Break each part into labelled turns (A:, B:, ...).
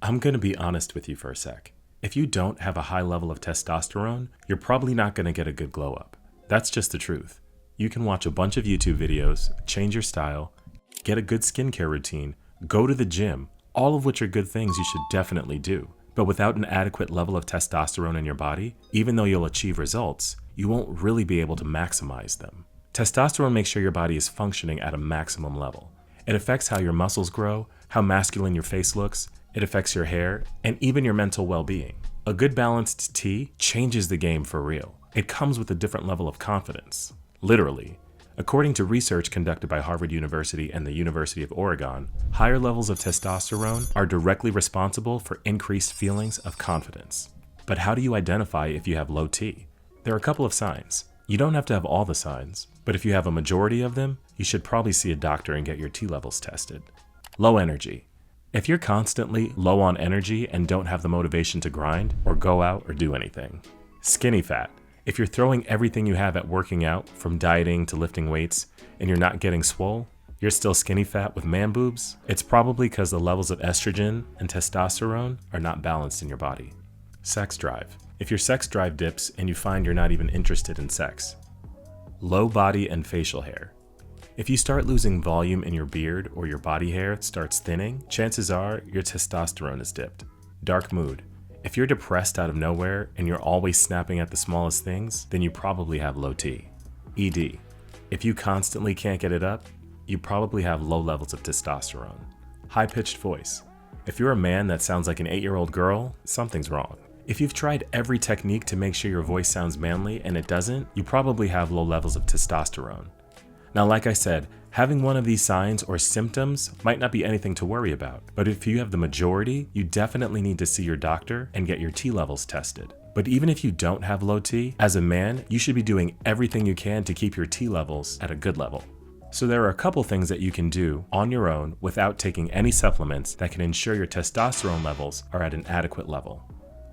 A: I'm going to be honest with you for a sec. If you don't have a high level of testosterone, you're probably not going to get a good glow up. That's just the truth. You can watch a bunch of YouTube videos, change your style, get a good skincare routine, go to the gym, all of which are good things you should definitely do. But without an adequate level of testosterone in your body, even though you'll achieve results, you won't really be able to maximize them. Testosterone makes sure your body is functioning at a maximum level. It affects how your muscles grow, how masculine your face looks, it affects your hair, and even your mental well-being. A good balanced T changes the game for real. It comes with a different level of confidence. Literally. According to research conducted by Harvard University and the University of Oregon, higher levels of testosterone are directly responsible for increased feelings of confidence. But how do you identify if you have low T? There are a couple of signs. You don't have to have all the signs, but if you have a majority of them, you should probably see a doctor and get your T levels tested. Low energy. If you're constantly low on energy and don't have the motivation to grind or go out or do anything. Skinny fat. If you're throwing everything you have at working out, from dieting to lifting weights, and you're not getting swole, you're still skinny fat with man boobs, it's probably because the levels of estrogen and testosterone are not balanced in your body. Sex drive. If your sex drive dips and you find you're not even interested in sex. Low body and facial hair. If you start losing volume in your beard or your body hair starts thinning, chances are your testosterone is dipped. Dark mood. If you're depressed out of nowhere and you're always snapping at the smallest things, then you probably have low T. ED. If you constantly can't get it up, you probably have low levels of testosterone. High-pitched voice. If you're a man that sounds like an 8-year-old girl, something's wrong. If you've tried every technique to make sure your voice sounds manly and it doesn't, you probably have low levels of testosterone. Now, like I said, having one of these signs or symptoms might not be anything to worry about, but if you have the majority, you definitely need to see your doctor and get your T levels tested. But even if you don't have low T, as a man, you should be doing everything you can to keep your T levels at a good level. So there are a couple things that you can do on your own without taking any supplements that can ensure your testosterone levels are at an adequate level.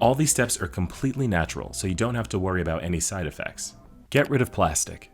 A: All these steps are completely natural, so you don't have to worry about any side effects. Get rid of plastic.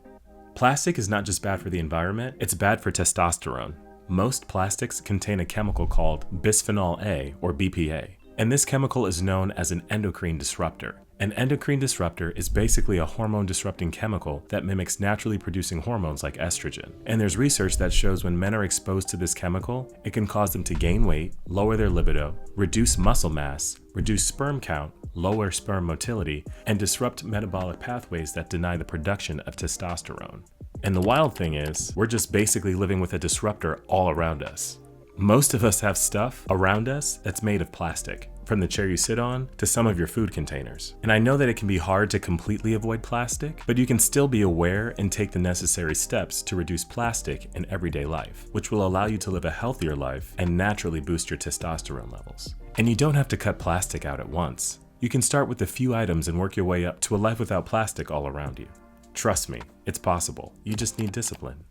A: Plastic is not just bad for the environment, it's bad for testosterone. Most plastics contain a chemical called bisphenol A, or BPA, and this chemical is known as an endocrine disruptor. An endocrine disruptor is basically a hormone-disrupting chemical that mimics naturally producing hormones like estrogen. And there's research that shows when men are exposed to this chemical, it can cause them to gain weight, lower their libido, reduce muscle mass, reduce sperm count, lower sperm motility, and disrupt metabolic pathways that deny the production of testosterone. And the wild thing is, we're just basically living with a disruptor all around us. Most of us have stuff around us that's made of plastic, from the chair you sit on to some of your food containers. And I know that it can be hard to completely avoid plastic, but you can still be aware and take the necessary steps to reduce plastic in everyday life, which will allow you to live a healthier life and naturally boost your testosterone levels. And you don't have to cut plastic out at once. You can start with a few items and work your way up to a life without plastic all around you. Trust me, it's possible. You just need discipline.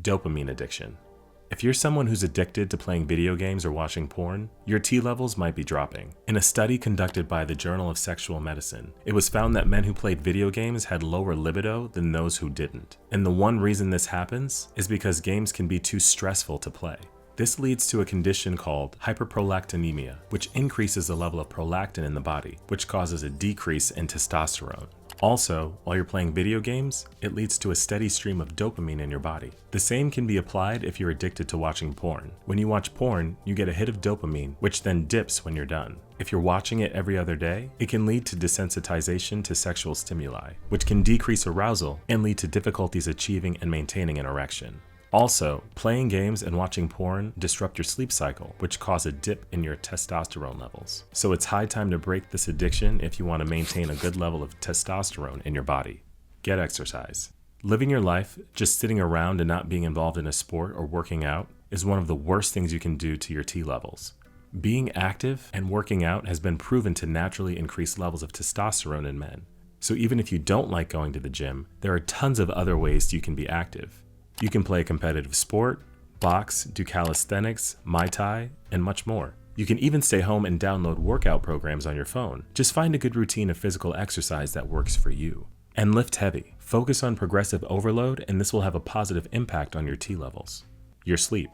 A: Dopamine addiction. If you're someone who's addicted to playing video games or watching porn, your T levels might be dropping. In a study conducted by the Journal of Sexual Medicine, it was found that men who played video games had lower libido than those who didn't. And the one reason this happens is because games can be too stressful to play. This leads to a condition called hyperprolactinemia, which increases the level of prolactin in the body, which causes a decrease in testosterone. Also, while you're playing video games, it leads to a steady stream of dopamine in your body. The same can be applied if you're addicted to watching porn. When you watch porn, you get a hit of dopamine, which then dips when you're done. If you're watching it every other day, it can lead to desensitization to sexual stimuli, which can decrease arousal and lead to difficulties achieving and maintaining an erection. Also, playing games and watching porn disrupt your sleep cycle, which cause a dip in your testosterone levels. So it's high time to break this addiction if you want to maintain a good level of testosterone in your body. Get exercise. Living your life just sitting around and not being involved in a sport or working out is one of the worst things you can do to your T levels. Being active and working out has been proven to naturally increase levels of testosterone in men. So even if you don't like going to the gym, there are tons of other ways you can be active. You can play a competitive sport, box, do calisthenics, Muay Thai, and much more. You can even stay home and download workout programs on your phone. Just find a good routine of physical exercise that works for you. And lift heavy. Focus on progressive overload, and this will have a positive impact on your T levels. Your sleep.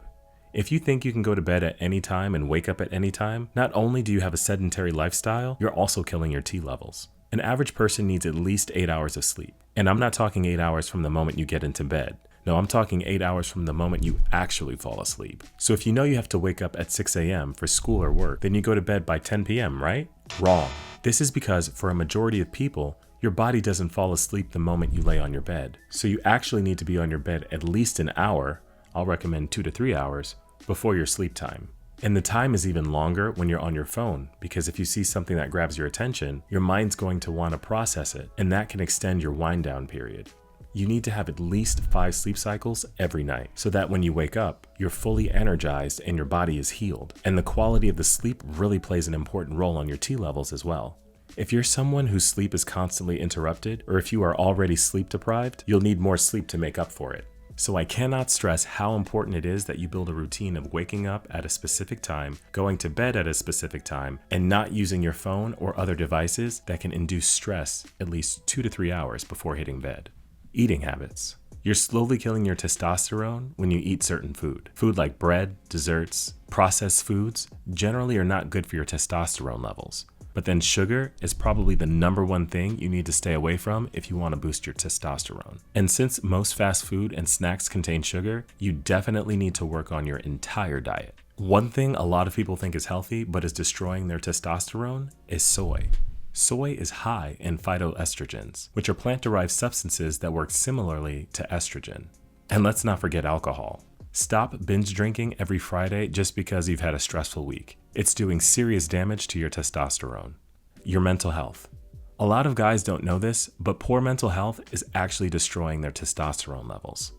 A: If you think you can go to bed at any time and wake up at any time, not only do you have a sedentary lifestyle, you're also killing your T levels. An average person needs at least 8 hours of sleep. And I'm not talking 8 hours from the moment you get into bed. No, I'm talking 8 hours from the moment you actually fall asleep. So if you know you have to wake up at 6 a.m. for school or work, then you go to bed by 10 p.m., right? Wrong. This is because for a majority of people, your body doesn't fall asleep the moment you lay on your bed. So you actually need to be on your bed at least an hour, I'll recommend 2 to 3 hours, before your sleep time. And the time is even longer when you're on your phone, because if you see something that grabs your attention, your mind's going to want to process it, and that can extend your wind down period. You need to have at least 5 sleep cycles every night, so that when you wake up, you're fully energized and your body is healed. And the quality of the sleep really plays an important role on your T levels as well. If you're someone whose sleep is constantly interrupted, or if you are already sleep deprived, you'll need more sleep to make up for it. So I cannot stress how important it is that you build a routine of waking up at a specific time, going to bed at a specific time, and not using your phone or other devices that can induce stress at least 2 to 3 hours before hitting bed. Eating habits. You're slowly killing your testosterone when you eat certain food. Food like bread, desserts, processed foods generally are not good for your testosterone levels. But then sugar is probably the #1 thing you need to stay away from if you want to boost your testosterone. And since most fast food and snacks contain sugar, you definitely need to work on your entire diet. One thing a lot of people think is healthy but is destroying their testosterone is soy. Soy is high in phytoestrogens, which are plant-derived substances that work similarly to estrogen. And let's not forget alcohol. Stop binge drinking every Friday just because you've had a stressful week. It's doing serious damage to your testosterone. Your mental health. A lot of guys don't know this, but poor mental health is actually destroying their testosterone levels.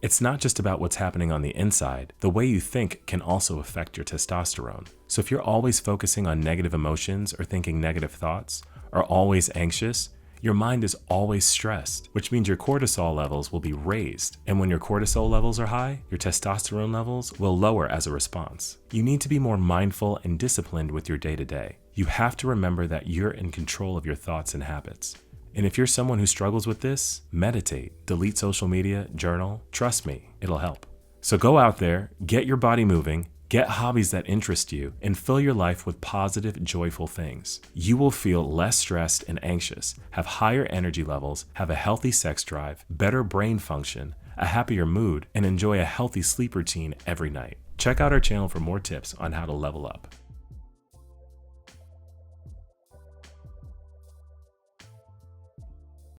A: It's not just about what's happening on the inside. The way you think can also affect your testosterone. So if you're always focusing on negative emotions or thinking negative thoughts, or always anxious, your mind is always stressed, which means your cortisol levels will be raised. And when your cortisol levels are high, your testosterone levels will lower as a response. You need to be more mindful and disciplined with your day-to-day. You have to remember that you're in control of your thoughts and habits. And if you're someone who struggles with this, meditate, delete social media, journal. Trust me, it'll help. So go out there, get your body moving, get hobbies that interest you, and fill your life with positive, joyful things. You will feel less stressed and anxious, have higher energy levels, have a healthy sex drive, better brain function, a happier mood, and enjoy a healthy sleep routine every night. Check out our channel for more tips on how to level up.